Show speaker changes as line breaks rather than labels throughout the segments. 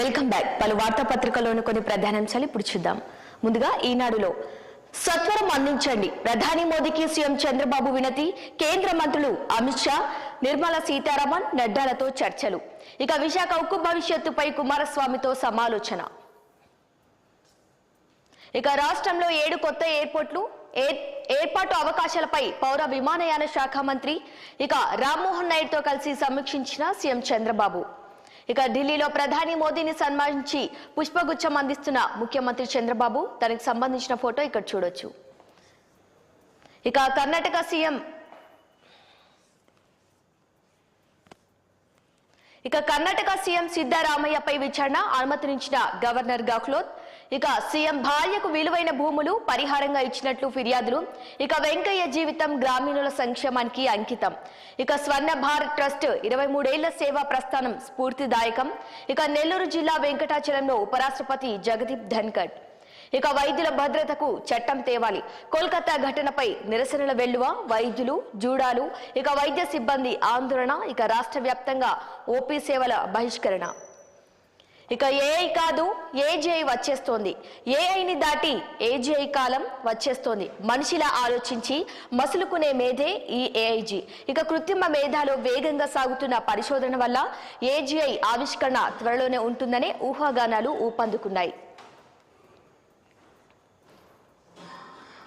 Welcome back. పలు వార్తాపత్రికల్లోని కొన్ని ప్రధానాంశాలు ఇప్పుడు చూద్దాం. ముందుగా ఈనాడులో సత్వరం అందించండి, ప్రధాని మోదీకి సీఎం చంద్రబాబు వినతి. కేంద్ర మంత్రులు అమిత్ షా, నిర్మలా సీతారామన్, నడ్డాలతో చర్చలు. ఇక విశాఖ ఉక్కు భవిష్యత్తుపై కుమారస్వామితో సమాలోచన. ఇక రాష్ట్రంలో 7 కొత్త ఎయిర్పోర్ట్లు ఏర్పాటు అవకాశాలపై పౌర విమానయాన శాఖ మంత్రి ఇక రామ్మోహన్ నాయుడుతో కలిసి సమీక్షించిన సీఎం చంద్రబాబు. ఇక ఢిల్లీలో ప్రధాని మోదీని సన్మానించి పుష్పగుచ్చం అందిస్తున్న ముఖ్యమంత్రి చంద్రబాబు. తనకు సంబంధించిన ఫోటో ఇక్కడ చూడొచ్చు. ఇక కర్ణాటక సీఎం సిద్ధరామయ్యపై విచారణ అనుమతించిన గవర్నర్ గెహ్లోట్. ఇక సీఎం భార్యకు విలువైన భూములు పరిహారంగా ఇచ్చినట్లు ఫిర్యాదులు. ఇక వెంకయ్య జీవితం గ్రామీణుల సంక్షేమానికి అంకితం. ఇక స్వర్ణ భారత్ ట్రస్ట్ 23 ఏళ్ల సేవా ప్రస్థానం స్ఫూర్తిదాయకం. ఇక నెల్లూరు జిల్లా వెంకటాచలంలో ఉపరాష్ట్రపతి జగదీప్ ధన్కర్. ఇక వైద్యుల భద్రతకు చట్టం తేవాలి. కోల్కతా ఘటనపై నిరసనల వెల్లువ. వైద్యులు, జూడాలు, ఇక వైద్య సిబ్బంది ఆందోళన. ఇక రాష్ట్ర వ్యాప్తంగా ఓపీ సేవల బహిష్కరణ. ఇక ఏఐ కాదు ఏజీఐ వచ్చేస్తోంది. ఏఐని దాటి ఏజీఐ కాలం వచ్చేస్తోంది. మనిషిలా ఆలోచించి మసులుకునే మేధే ఈ ఏఐజీ. ఇక కృత్రిమ మేధాలో వేగంగా సాగుతున్న పరిశోధన వల్ల ఏజీఐ ఆవిష్కరణ త్వరలోనే ఉంటుందనే ఊహాగానాలు ఊపందుకున్నాయి.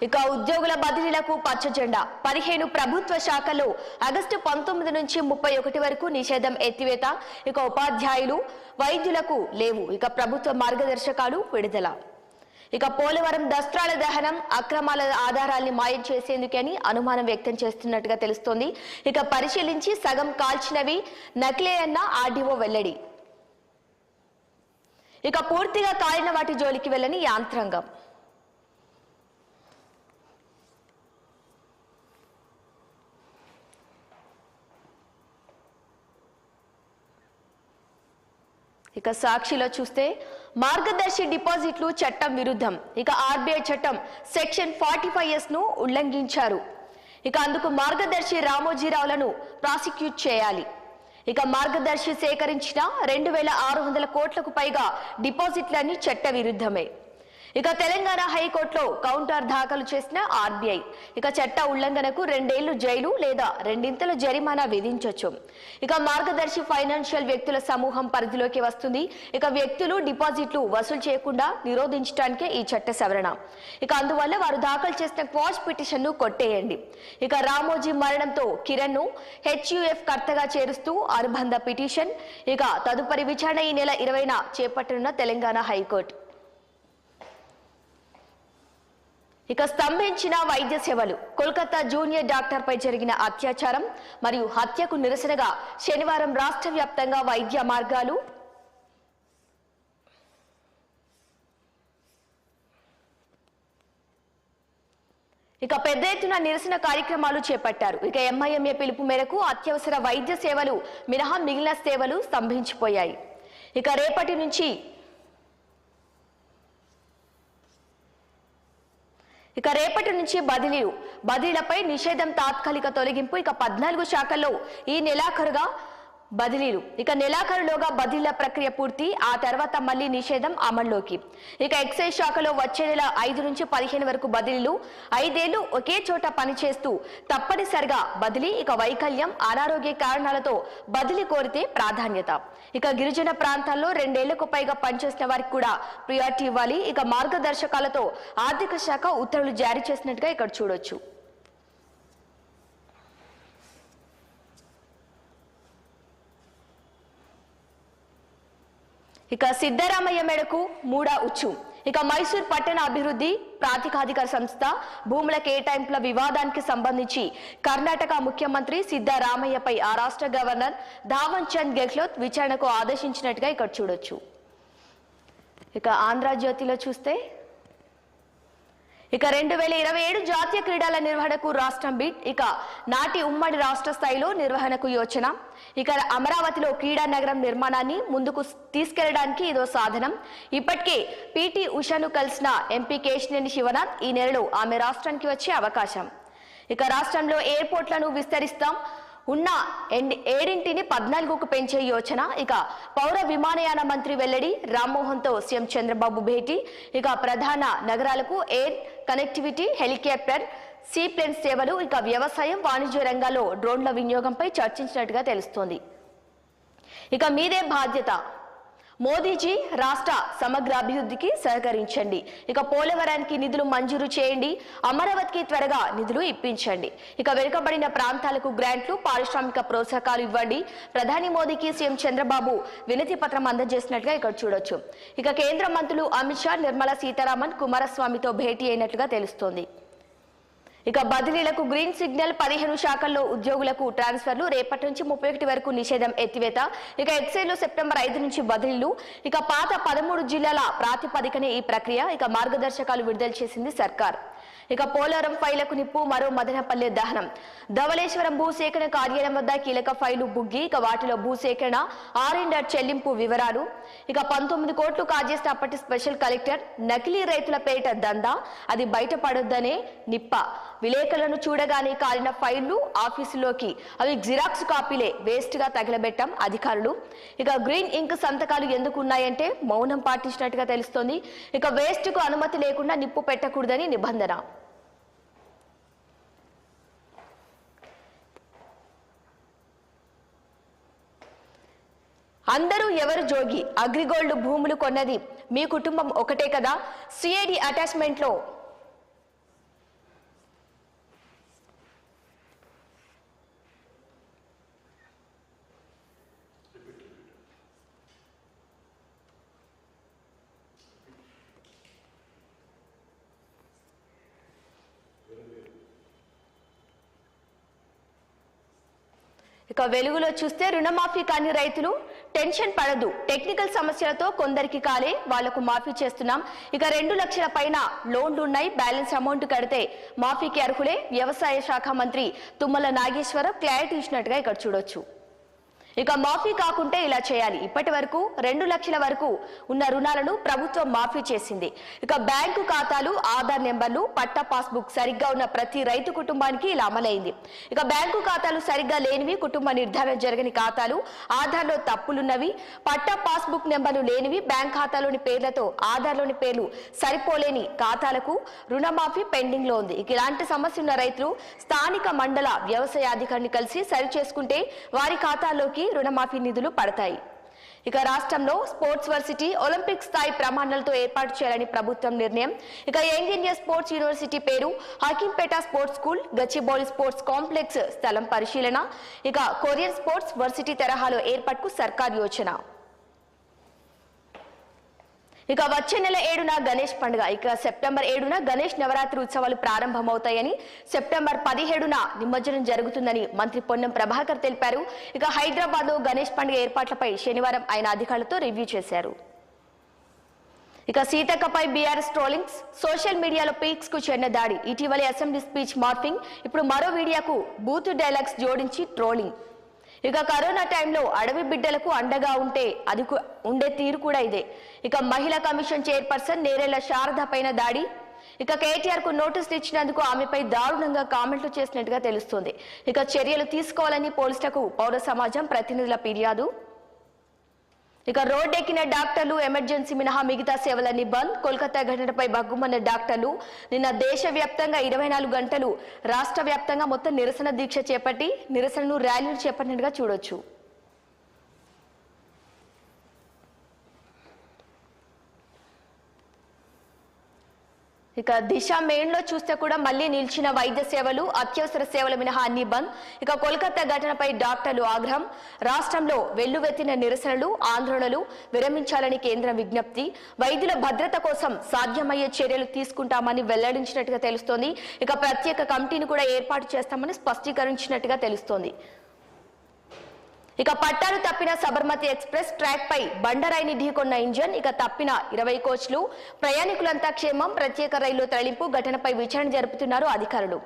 ఇక ఉద్యోగుల బదిలీలకు పచ్చజెండా. 15 ప్రభుత్వ శాఖల్లో ఆగస్టు 19 నుంచి 31 వరకు నిషేధం ఎత్తివేత. ఇక ఉపాధ్యాయులు, వైద్యులకు లేవు. ఇక ప్రభుత్వ మార్గదర్శకాలు విడుదల. ఇక పోలవరం దస్త్రాల దహనం అక్రమాల ఆధారాల్ని మాయం చేసేందుకని అనుమానం వ్యక్తం చేస్తున్నట్టుగా తెలుస్తోంది. ఇక పరిశీలించి సగం కాల్చినవి నకిలే అన్న ఆర్డీఓ వెల్లడి. ఇక పూర్తిగా కాలిన వాటి జోలికి వెళ్ళని యాంత్రాంగం. ఇక సాక్షిలో చూస్తే మార్గదర్శి డిపాజిట్లు చట్టం విరుద్ధం. ఇక ఆర్బీఐ చట్టం సెక్షన్ 45S ను ఉల్లంఘించారు. ఇక అందుకు మార్గదర్శి రామోజీరావులను ప్రాసిక్యూట్ చేయాలి. ఇక మార్గదర్శి సేకరించిన 2600 కోట్లకు పైగా డిపాజిట్లన్నీ చట్ట విరుద్ధమే. ఇక తెలంగాణ హైకోర్టులో కౌంటర్ దాఖలు చేసిన ఆర్బీఐ. ఇక చట్ట ఉల్లంఘనకు 2 ఏళ్లు జైలు లేదా 2 జరిమానా విధించొచ్చు. ఇక మార్గదర్శి ఫైనాన్షియల్ వ్యక్తుల సమూహం పరిధిలోకి వస్తుంది. ఇక వ్యక్తులు డిపాజిట్లు వసూలు చేయకుండా నిరోధించడానికే ఈ చట్ట సవరణ. ఇక అందువల్ల వారు దాఖలు చేసిన క్వాష్ పిటిషన్ ను కొట్టేయండి. ఇక రామోజీ మరణంతో కిరణ్ ను హెచ్యుఎఫ్ కర్తగా చేరుస్తూ అనుబంధ పిటిషన్. ఇక తదుపరి విచారణ ఈ నెల 20న చేపట్టనున్న తెలంగాణ హైకోర్టు. ఇక స్తంభించిన వైద్య సేవలు. కోల్కతా జూనియర్ డాక్టర్పై జరిగిన అత్యాచారం మరియు హత్యకు నిరసనగా శనివారం రాష్ట్ర వ్యాప్తంగా వైద్య మార్గాలు ఇక పెద్ద ఎత్తున నిరసన కార్యక్రమాలు చేపట్టారు. ఇక ఎంఐఎంఏ పిలుపు మేరకు అత్యవసర వైద్య సేవలు మినహా మిగిలిన సేవలు స్తంభించిపోయాయి. ఇక రేపటి నుంచి బదిలీలపై నిషేధం తాత్కాలిక తొలగింపు. ఇక 14 శాఖల్లో ఈ నెలాఖరుగా బదిలీలు. ఇక నెలాఖరులోగా బదిలీల ప్రక్రియ పూర్తి. ఆ తర్వాత మళ్లీ నిషేధం అమల్లోకి. ఇక ఎక్సైజ్ శాఖలో వచ్చే నెల 5 నుంచి 15 వరకు బదిలీలు. 5 ఏళ్లు ఒకే చోట పనిచేస్తూ తప్పనిసరిగా బదిలీ. ఇక వైకల్యం, అనారోగ్య కారణాలతో బదిలీ కోరితే ప్రాధాన్యత. ఇక గిరిజన ప్రాంతాల్లో 2 ఏళ్లకు పైగా పనిచేసిన వారికి కూడా ప్రియారిటీ ఇవ్వాలి. ఇక మార్గదర్శకాలతో ఆర్థిక శాఖ ఉత్తర్వులు జారీ చేసినట్టుగా ఇక్కడ చూడొచ్చు. ఇక సిద్ధరామయ్య మెడకు మూడా ఉచ్చు. ఇక మైసూర్ పట్టణ అభివృద్ధి ప్రాతికాధిక సంస్థ భూముల కేటాయింపుల వివాదానికి సంబంధించి కర్ణాటక ముఖ్యమంత్రి సిద్ధరామయ్యపై ఆ రాష్ట్ర గవర్నర్ ధావన్ చంద్ గెహ్లోట్ విచారణకు ఆదేశించినట్టుగా ఇక్కడ చూడొచ్చు. ఇక ఆంధ్రజ్యోతిలో చూస్తే ఇక 2027 జాతీయ క్రీడల నిర్వహణకు రాష్ట్రం బిడ్. ఇక నాటి ఉమ్మడి రాష్ట్ర స్థాయిలో నిర్వహణకు యోచన. ఇక అమరావతిలో క్రీడా నగరం నిర్మాణాన్ని ముందుకు తీసుకెళ్లడానికి ఇదో సాధనం. ఇప్పటికే పీటీ ఉషను కలిసిన ఎంపీ కేశినేని శివనాథ్. ఈ నెలలో ఆమె రాష్ట్రానికి వచ్చే అవకాశం. ఇక రాష్ట్రంలో ఎయిర్పోర్ట్లను విస్తరిస్తాం, ఉన్న 7ంటిని 14కు పెంచే యోచన. ఇక పౌర విమానయాన మంత్రి వెల్లడి. రామ్మోహన్తో సీఎం చంద్రబాబు భేటీ. ఇక ప్రధాన నగరాలకు ఎయిర్ కనెక్టివిటీ, హెలికాప్టర్, సీప్లేన్ సేవలు, ఇక వ్యవసాయం, వాణిజ్య రంగాల్లో డ్రోన్ల వినియోగంపై చర్చించినట్టుగా తెలుస్తోంది. ఇక మీదే బాధ్యత, మోదీజీ రాష్ట్ర సమగ్ర అభివృద్ధికి సహకరించండి. ఇక పోలవరానికి నిధులు మంజూరు చేయండి. అమరావతికి త్వరగా నిధులు ఇప్పించండి. ఇక వెనుకబడిన ప్రాంతాలకు గ్రాంట్లు, పారిశ్రామిక ప్రోత్సాహకాలు ఇవ్వండి. ప్రధాని మోదీకి సీఎం చంద్రబాబు వినతి పత్రం అందజేసినట్లుగా ఇక్కడ చూడొచ్చు. ఇక కేంద్ర మంత్రులు అమిత్ షా, నిర్మలా సీతారామన్ కుమారస్వామితో భేటీ అయినట్లుగా తెలుస్తోంది. ఇక బదిలీలకు గ్రీన్ సిగ్నల్. 15 శాఖల్లో ఉద్యోగులకు ట్రాన్స్ఫర్లు. రేపటి నుంచి 31 వరకు నిషేధం ఎత్తివేత. ఇక ఎక్సైజ్లో సెప్టెంబర్ 5 నుంచి బదిలీలు. ఇక పాత 13 జిల్లాల ప్రాతిపదికనే ఈ ప్రక్రియ. ఇక మార్గదర్శకాలు విడుదల చేసింది సర్కార్. ఇక పోలవరం ఫైళ్లకు నిప్పు, మరో మదనపల్లె దహనం. ధవళేశ్వరం భూసేకరణ కార్యాలయం వద్ద కీలక ఫైలు బుగ్గి. ఇక వాటిలో భూసేకరణ, ఆర్ఎండ్ఆర్ చెల్లింపు వివరాలు. ఇక 19 కోట్లు కాజేసిన అప్పటి స్పెషల్ కలెక్టర్. నకిలీ రైతుల పేరిట దందా, అది బయటపడొద్దనే నిప్ప. విలేకరులను చూడగానే కాలిన ఫైళ్లు ఆఫీసులోకి, అవి జిరాక్స్ కాపీలే, వేస్ట్ గా తగలబెట్టాం అధికారులు. ఇక గ్రీన్ ఇంక్ సంతకాలు ఎందుకు ఉన్నాయంటే మౌనం పాటించినట్టుగా తెలుస్తోంది. ఇక వేస్ట్ కు అనుమతి లేకుండా నిప్పు పెట్టకూడదని నిబంధన. అందరూ ఎవరు జోగి? అగ్రిగోల్డ్ భూములు కొన్నది మీ కుటుంబం ఒకటే కదా. సిఐడి అటాచ్మెంట్ లో ఇక వెలుగులో చూస్తే రుణమాఫీ కాని రైతులు టెన్షన్ పడదు. టెక్నికల్ సమస్యలతో కొందరికి కాలే, వాళ్లకు మాఫీ చేస్తున్నాం. ఇక 2 లక్షల పైన లోన్లున్నాయి, బ్యాలెన్స్ అమౌంట్ కడితే మాఫీకి అర్హులే. వ్యవసాయ శాఖ మంత్రి తుమ్మల నాగేశ్వరరావు క్లారిటీ ఇచ్చినట్టుగా ఇక్కడ చూడొచ్చు. ఇక మాఫీ కాకుంటే ఇలా చేయాలి. ఇప్పటి వరకు 2 లక్షల వరకు ఉన్న రుణాలను ప్రభుత్వం మాఫీ చేసింది. ఇక బ్యాంకు ఖాతాలు, ఆధార్ నెంబర్లు, పట్టా పాస్బుక్ సరిగ్గా ఉన్న ప్రతి రైతు కుటుంబానికి ఇలా అమలైంది. ఇక బ్యాంకు ఖాతాలు సరిగ్గా లేనివి, కుటుంబ నిర్ధారణ జరగని ఖాతాలు, ఆధార్లో తప్పులున్నవి, పట్టా పాస్బుక్ నెంబర్లు లేనివి, బ్యాంక్ ఖాతాలోని పేర్లతో ఆధార్లోని పేర్లు సరిపోలేని ఖాతాలకు రుణమాఫీ పెండింగ్ లో ఉంది. ఇక ఇలాంటి సమస్య ఉన్న రైతులు స్థానిక మండల వ్యవసాయ అధికారిని కలిసి సరి చేసుకుంటే వారి ఖాతాల్లోకి రుణమాఫీ నిధులు పడతాయి. ఇక రాష్ట్రంలో స్పోర్ట్స్ వర్సిటీ ఒలింపిక్ స్థాయి ప్రమాణాలతో ఏర్పాటు చేయాలని ప్రభుత్వం నిర్ణయం. ఇక యంగ్ ఇండియా స్పోర్ట్స్ యూనివర్సిటీ పేరు, Hakimpet sports school, Gachibowli sports complex స్థలం పరిశీలన. ఇక కొరియన్ స్పోర్ట్స్ వర్సిటీ తరహాలో ఏర్పాటుకు సర్కార్ యోచన. ఇక వచ్చే నెల 7న గణేష్ పండుగ. ఇక సెప్టెంబర్ 7న గణేష్ నవరాత్రి ఉత్సవాలు ప్రారంభమవుతాయని, సెప్టెంబర్ 17న నిమజ్జనం జరుగుతుందని మంత్రి పొన్నం ప్రభాకర్ తెలిపారు. ఇక హైదరాబాద్ లో గణేష్ పండుగ ఏర్పాట్లపై శనివారం ఆయన అధికారులతో రివ్యూ చేశారు. ఇక సీతక్కపై బీఆర్ఎస్ ట్రోలింగ్స్. సోషల్ మీడియాలో పీక్స్ కు చెందిన దాడి. ఇటీవలే అసెంబ్లీ స్పీచ్ మార్ఫింగ్. ఇప్పుడు మరో వీడియోకు బూత్ డైలాగ్స్ జోడించి ట్రోలింగ్. ఇక కరోనా టైంలో అడవి బిడ్డలకు అండగా ఉండే తీరు కూడా ఇదే. ఇక మహిళా కమిషన్ చైర్పర్సన్ నేరెళ్ల శారద పైన దాడి. ఇక కేటీఆర్ కు నోటీసులు ఇచ్చినందుకు ఆమెపై దారుణంగా కామెంట్లు చేసినట్టుగా తెలుస్తోంది. ఇక చర్యలు తీసుకోవాలని పోలీసులకు పౌర సమాజం ప్రతినిధుల ఫిర్యాదు. ఇక రోడ్డెక్కిన డాక్టర్లు, ఎమర్జెన్సీ మినహా మిగతా సేవలన్నీ బంద్. కోల్కతా ఘటనపై భగ్గుమన్న డాక్టర్లు నిన్న దేశవ్యాప్తంగా 24 గంటలు రాష్ట్ర వ్యాప్తంగా మొత్తం నిరసన దీక్ష చేపట్టి నిరసనను ర్యాలీలు చేపట్టినట్టుగా చూడొచ్చు. ఇక దిశ మెయిన్ లో చూస్తే కూడా మళ్లీ నిలిచిన వైద్య సేవలు, అత్యవసర సేవల మినహా అన్ని బంద్. ఇక కోల్కతా ఘటనపై డాక్టర్లు ఆగ్రహం. రాష్ట్రంలో వెల్లువెత్తిన నిరసనలు, ఆందోళనలు విరమించాలని కేంద్రం విజ్ఞప్తి. వైద్యుల భద్రత కోసం సాధ్యమయ్యే చర్యలు తీసుకుంటామని వెల్లడించినట్టుగా తెలుస్తోంది. ఇక ప్రత్యేక కమిటీని కూడా ఏర్పాటు చేస్తామని స్పష్టీకరించినట్టుగా తెలుస్తోంది. ఇక పట్టాలు తప్పిన సబర్మతి ఎక్స్ప్రెస్ ట్రాక్ పై బండరాయిని ఢీకొన్న ఇంజన్. ఇక తప్పిన 20 కోచ్లు, ప్రయాణికులంతా క్షేమం. ప్రత్యేక రైలు తరలింపు ఘటనపై విచారణ జరుపుతున్నారు అధికారులు.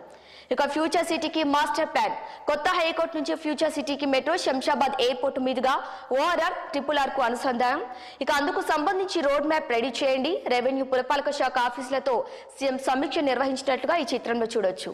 ఇక ఫ్యూచర్ సిటీకి మాస్టర్ ప్లాన్. కొత్త హైకోర్టు నుంచి ఫ్యూచర్ సిటీకి మెట్రో, శంషాబాద్ ఎయిర్పోర్ట్ మీదుగా ORR, RRR కు అనుసంధానం. ఇక అందుకు సంబంధించి రోడ్ మ్యాప్ రెడీ చేయండి. రెవెన్యూ, పురపాలక శాఖ ఆఫీసులతో సీఎం సమీక్ష నిర్వహించినట్లుగా ఈ చిత్రంలో చూడొచ్చు.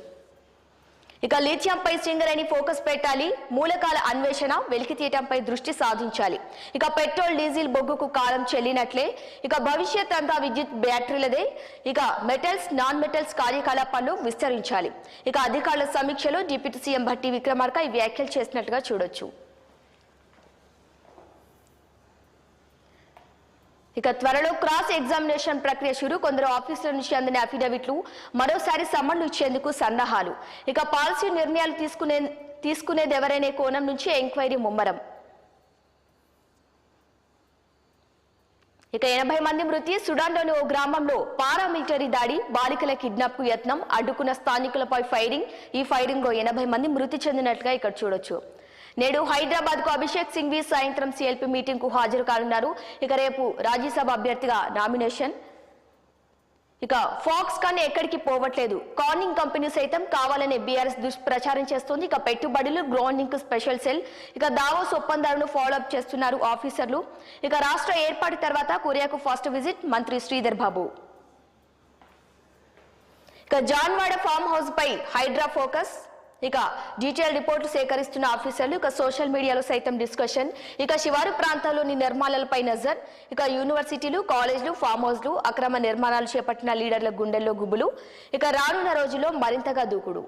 ఇక లిథియంపై సింగరేణి ఫోకస్ పెట్టాలి, మూలకాల అన్వేషణ వెలికి తీయటంపై దృష్టి సాధించాలి. ఇక పెట్రోల్ డీజిల్ బొగ్గుకు కాలం చెల్లినట్లే, ఇక భవిష్యత్ అంతా విద్యుత్ బ్యాటరీలదే. ఇక మెటల్స్ నాన్ మెటల్స్ కార్యకలాపాలను విస్తరించాలి. ఇక అధికారుల సమీక్షలో డిప్యూటీ సీఎం భట్టి విక్రమార్క ఈ వ్యాఖ్యలు చేసినట్లుగా చూడొచ్చు. ఇక త్వరలో క్రాస్ ఎగ్జామినేషన్ ప్రక్రియ షురు. కొందరు ఆఫీసుల నుంచి అందిన అఫిడవిట్లు మరోసారి సమ్మన్లు ఇచ్చేందుకు సన్నాహాలు. ఇక పాలసీ నిర్ణయాలు తీసుకునేది ఎవరైనా కోణం నుంచి ఎంక్వైరీ ముమ్మరం. ఇక 80 మంది మృతి. సుడాన్లోని ఓ గ్రామంలో పారామిలిటరీ దాడి, బాలికల కిడ్నాప్ కు యత్నం, అడ్డుకున్న స్థానికులపై ఫైరింగ్. ఈ ఫైరింగ్ 80 మంది మృతి చెందినట్లుగా ఇక్కడ చూడొచ్చు. నేడు హైదరాబాద్ కు అభిషేక్ సింఘ్వి సాయంత్రం సిఎల్పి మీటింగ్ కు హాజరు కానున్నారు. ఇక రేపు రాజ్యసభ అభ్యర్థిగా నామినేషన్. ఇక ఫాక్స్కాన్ ఎక్కడికి పోవట్లేదు, కార్నింగ్ కంపెనీ సైతం కావాలనే బీఆర్ఎస్ దుష్ప్రచారం చేస్తోంది. ఇక పెట్టుబడులు గ్రౌండింగ్ స్పెషల్ సెల్. ఇక దావోస్ ఒప్పందాలను ఫాలో అప్ చేస్తున్నారు ఆఫీసర్లు. ఇక రాష్ట్ర ఏర్పాటు తర్వాత కొరియాకు ఫస్ట్ విజిట్ మంత్రి శ్రీధర్ బాబు. ఇక జాన్వాడ ఫామ్ హౌస్ పై హైడ్రా ఫోకస్. ఇక డీటెయిల్ రిపోర్టు సేకరిస్తున్న ఆఫీసర్లు. ఇక సోషల్ మీడియాలో సైతం డిస్కషన్. ఇక శివారు ప్రాంతాల్లోని నిర్మాణాలపై నజర్. ఇక యూనివర్సిటీలు, కాలేజీలు, ఫామ్ హౌస్లు అక్రమ నిర్మాణాలు చేపట్టిన లీడర్ల గుండెల్లో గుబులు. ఇక రానున్న రోజుల్లో మరింతగా దూకుడు.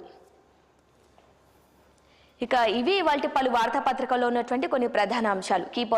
ఇక ఇవి ఇవాల్టి పలు వార్తాపత్రికల్లో ఉన్నటువంటి కొన్ని ప్రధాన అంశాలు. కీప్